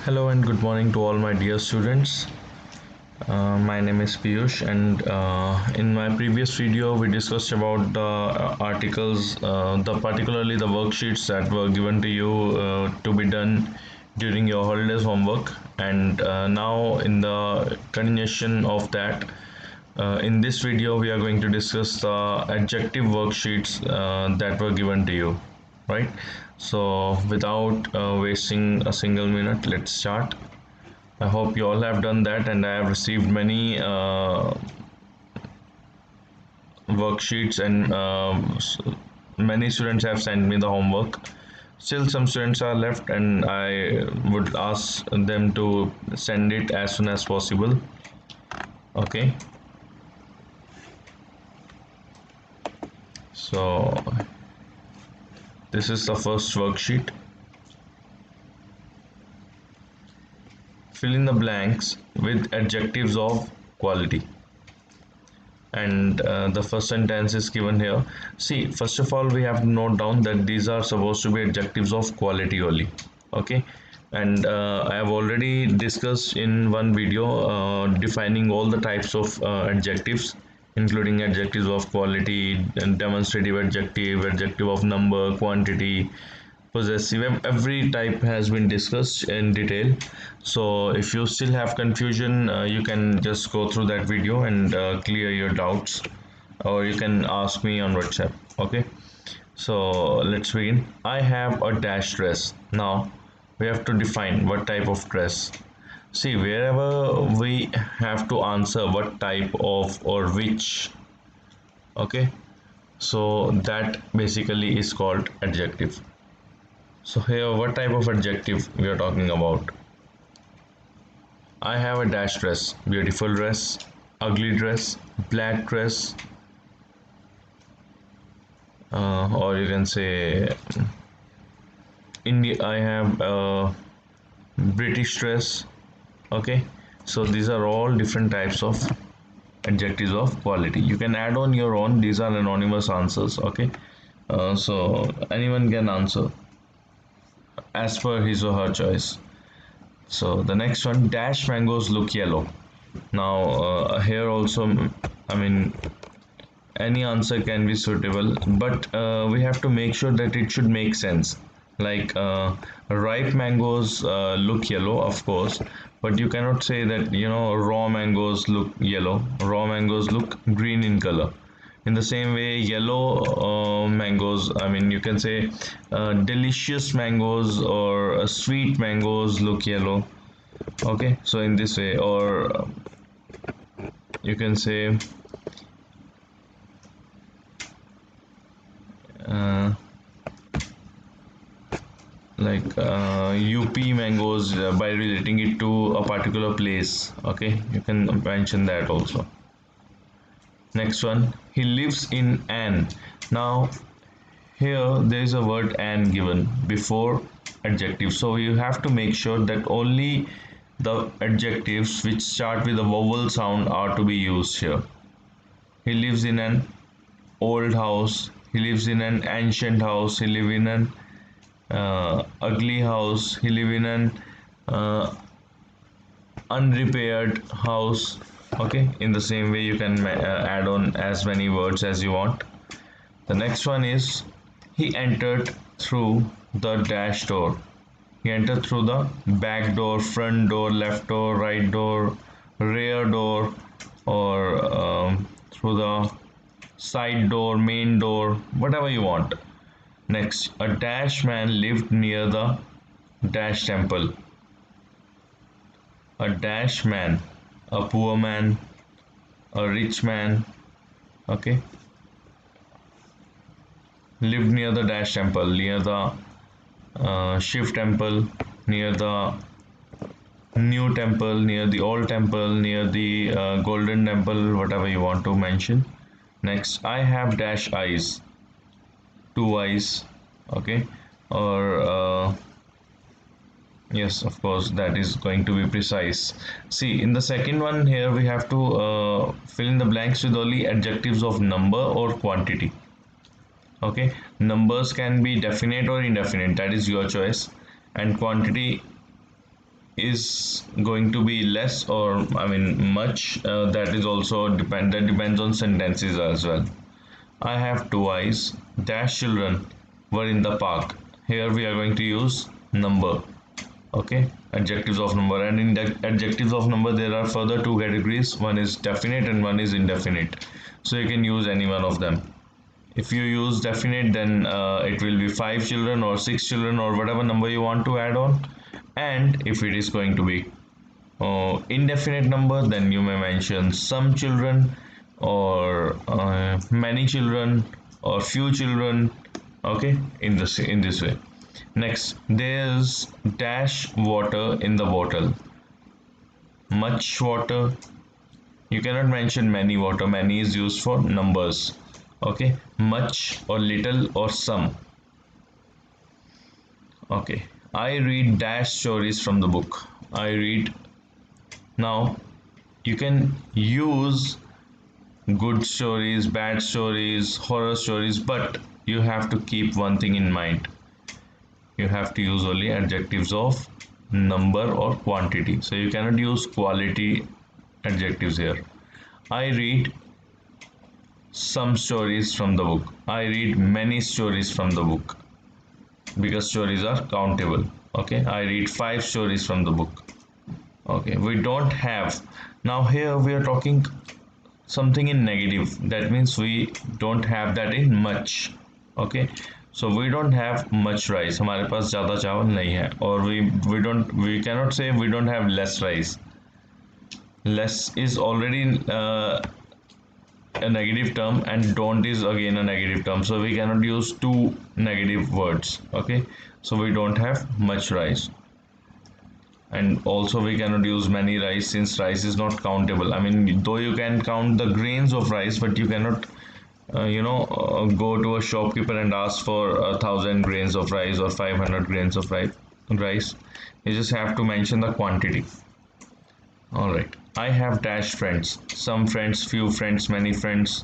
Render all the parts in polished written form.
Hello and good morning to all my dear students. My name is Piyush, and in my previous video, we discussed about the articles, the particularly the worksheets that were given to you to be done during your holidays homework. And now, in the continuation of that, in this video, we are going to discuss the adjective worksheets that were given to you, right? So, without wasting a single minute, let's start. I hope you all have done that, and I have received many worksheets, and many students have sent me the homework. Still, some students are left, and I would ask them to send it as soon as possible. Okay, so this is the first worksheet. Fill in the blanks with adjectives of quality. And the first sentence is given here. See, first of all, we have to note down that these are supposed to be adjectives of quality only. Okay, and I have already discussed in one video defining all the types of adjectives, including adjectives of quality and demonstrative adjective, adjective of number, quantity, possessive. Every type has been discussed in detail. So if you still have confusion, you can just go through that video and clear your doubts, or you can ask me on WhatsApp. Okay, so let's begin. I have a dash dress. Now we have to define what type of dress. See, wherever we have to answer what type of or which, okay, so that basically is called adjective. So here, what type of adjective we are talking about? I have a dash dress, beautiful dress, ugly dress, black dress, or you can say India. I have a British dress. Okay, so these are all different types of adjectives of quality. You can add on your own. These are anonymous answers. Okay, so anyone can answer as per his or her choice. So the next one, dash mangoes look yellow. Now here also, I mean, any answer can be suitable, but we have to make sure that it should make sense. Like ripe mangoes look yellow, of course, but you cannot say that raw mangoes look yellow. Raw mangoes look green in color. In the same way, yellow mangoes, I mean, you can say delicious mangoes or sweet mangoes look yellow. Okay, so in this way, or you can say uh, like UP mangoes by relating it to a particular place. Okay, you can mention that also. Next one, he lives in an. Now here there is a word an given before adjective, so you have to make sure that only the adjectives which start with a vowel sound are to be used here. He lives in an old house. He lives in an ancient house. He lives in an ugly house. He lives in an uh, unrepaired house. Okay, in the same way you can add on as many words as you want. The next one is he entered through the dash door. He entered through the back door, front door, left door, right door, rear door, or through the side door, main door, whatever you want. Next, a dash man lived near the dash temple. A dash man, a poor man, a rich man, okay, lived near the dash temple, near the Shiv temple, near the new temple, near the old temple, near the golden temple, whatever you want to mention. Next, I have dash eyes, two eyes, okay, or yes, of course, that is going to be precise. See, in the second one here, we have to fill in the blanks with only adjectives of number or quantity. Okay, numbers can be definite or indefinite, that is your choice, and quantity is going to be less or I mean much, that is also depends on sentences as well. I have two eyes. Dash children were in the park. Here we are going to use number. Okay, adjectives of number, and in the adjectives of number there are further two categories. One is definite and one is indefinite. So you can use any one of them. If you use definite, then it will be 5 children or 6 children or whatever number you want to add on. And if it is going to be indefinite number, then you may mention some children or many children or few children. Okay, in this way. Next, there's dash water in the bottle. Much water. You cannot mention many water. Many is used for numbers. Okay, much or little or some. Okay, I read dash stories from the book. I read. Now you can use good stories, bad stories, horror stories, but you have to keep one thing in mind. You have to use only adjectives of number or quantity. So you cannot use quality adjectives here. I read some stories from the book. I read many stories from the book because stories are countable. Okay, I read 5 stories from the book. Okay, we don't have. Now here we are talking something in negative. That means we don't have that in much. Okay, so we don't have much rice. हमारे पास ज़्यादा चावल नहीं है. Or we cannot say we don't have less rice. Less is already a negative term, and don't is again a negative term, so we cannot use two negative words. Okay, so we don't have much rice, and also we cannot use many rice since rice is not countable. I mean, though you can count the grains of rice, but you cannot go to a shopkeeper and ask for 1,000 grains of rice or 500 grains of rice. You just have to mention the quantity. All right, I have dash friends. Some friends, few friends, many friends,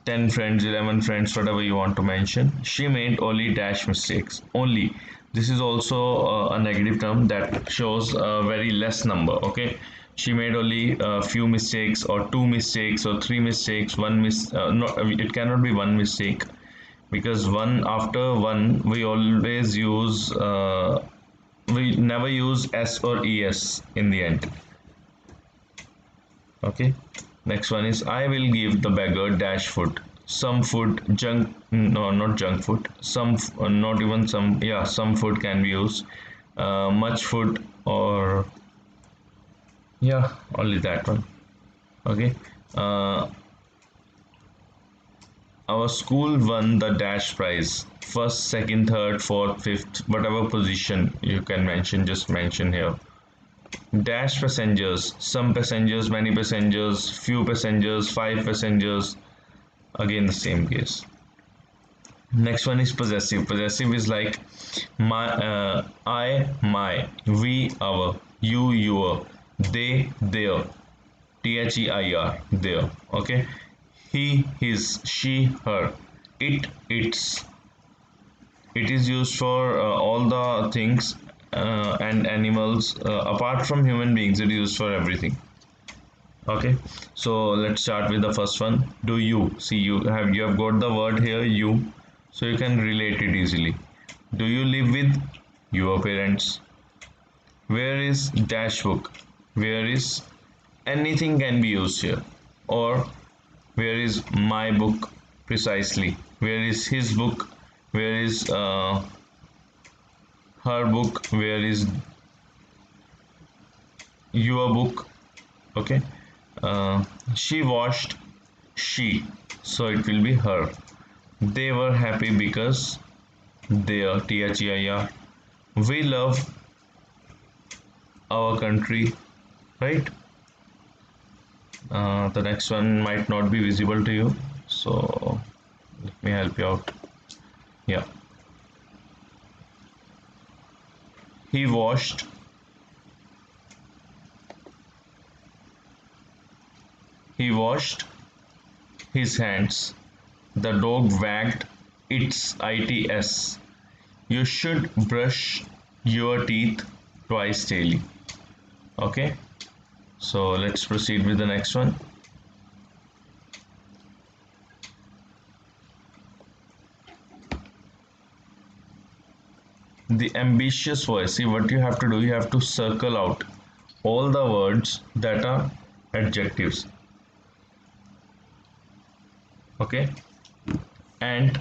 10 friends, 11 friends, whatever you want to mention. She made only dash mistakes. Only. This is also a negative term that shows a very less number. Okay. She made only a few mistakes or two mistakes or three mistakes. It cannot be one mistake, because one after one we always use we never use s or es in the end. Okay, next one is I will give the beggar dash food. Some food, junk, no, not junk food. Some, not even some, yeah, some food can be used. Much food, or yeah, only that one. Okay, our school won the dash prize. First, second, third, fourth, fifth, whatever position you can mention, just mention here. Dash passengers, some passengers, many passengers, few passengers, 5 passengers, again the same case. Next one is possessive. Possessive is like I, my, we, our, you, your, they, their, their, their. Okay, he, his, she, her, it, its. It is used for all the things and animals apart from human beings. It is used for everything. Okay, so let's start with the first one. Do you see, you have got the word here, you, so you can relate it easily. Do you live with your parents? Where is dash book? Where is, anything can be used here. Or where is my book? Precisely. Where is his book? Where is her book? Where is your book? Okay, she washed, she, so it will be her. They were happy because their, their. We love our country, right? The next one might not be visible to you, so let me help you out. Yeah, he washed he washed his hands. The dog wagged its its. You should brush your teeth twice daily. Okay, so let's proceed with the next one. The ambitious voice. See, what you have to do, you have to circle out all the words that are adjectives. Okay, and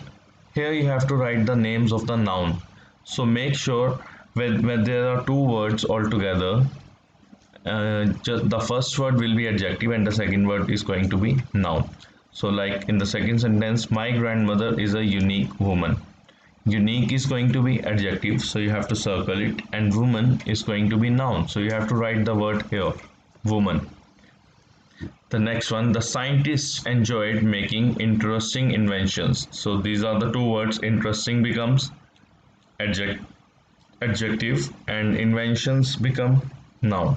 here you have to write the names of the noun. So make sure when there are two words altogether, just the first word will be adjective and the second word is going to be noun. So like in the second sentence, my grandmother is a unique woman. Unique is going to be adjective, so you have to circle it, and woman is going to be noun, so you have to write the word here, woman. The next one, the scientists enjoyed making interesting inventions. So these are the two words. Interesting becomes adjective and inventions become noun.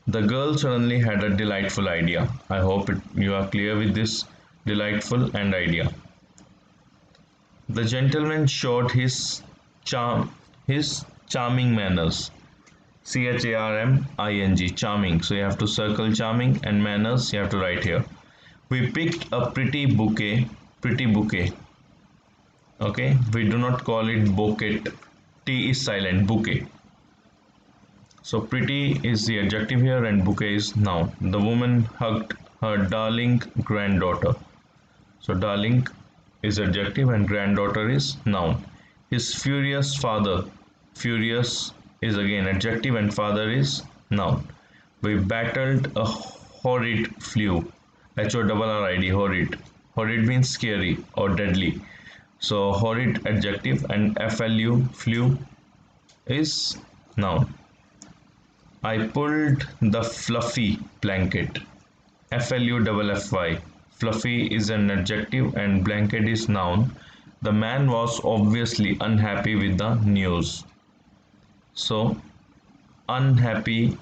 The girl suddenly had a delightful idea. I hope you are clear with this delightful and idea. The gentleman showed his charming manners. CHARMING, charming. So you have to circle charming, and manners you have to write here. We picked a pretty bouquet. Okay, we do not call it bouquet. T is silent, bouquet. So pretty is the adjective here and bouquet is noun. The woman hugged her darling granddaughter. So darling is adjective and granddaughter is noun. His furious father. Furious is again adjective and father is noun. We battled a horrid flu. HORRID, horrid. Horrid means scary or deadly. So horrid adjective and flu is noun. I pulled the fluffy blanket. FLUFFY. Fluffy is an adjective and blanket is noun. The man was obviously unhappy with the news. So unhappy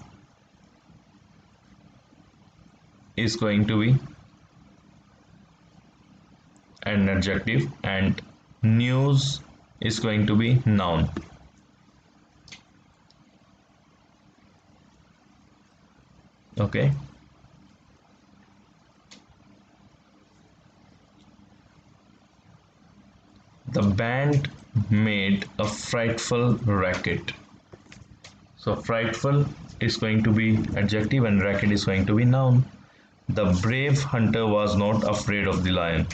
is going to be an adjective and news is going to be noun. Okay. The band made a frightful racket. So frightful is going to be adjective and racket is going to be noun. The brave hunter was not afraid of the lion.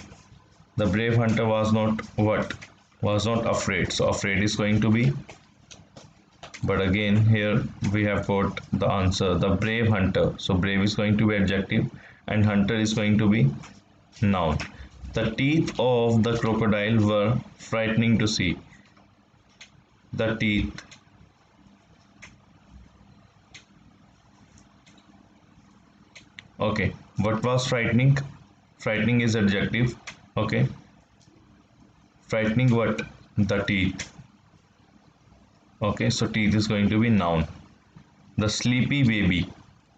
The brave hunter was not what? Was not afraid. So afraid is going to be, but again here we have got the answer, the brave hunter. So brave is going to be adjective and hunter is going to be noun. The teeth of the crocodile were frightening to see. The teeth. Okay, what was frightening? Frightening is adjective. Okay, frightening what? The teeth. Okay, so teeth is going to be noun. The sleepy baby.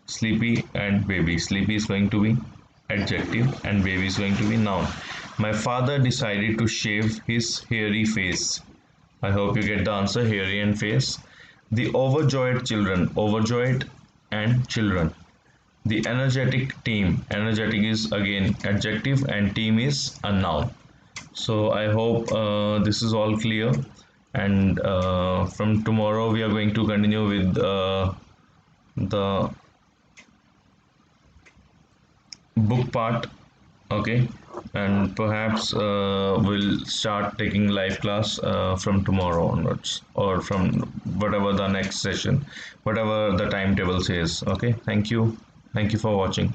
Sleepy and baby. Sleepy is going to be adjective and baby is going to be noun. My father decided to shave his hairy face. I hope you get the answer, hairy and face. The overjoyed children. Overjoyed and children. The energetic team. Energetic is again adjective and team is a noun. So I hope this is all clear, and from tomorrow we are going to continue with the book part. Okay, and perhaps we'll start taking live class from tomorrow onwards, or from whatever the next session, whatever the timetable says. Okay, thank you for watching.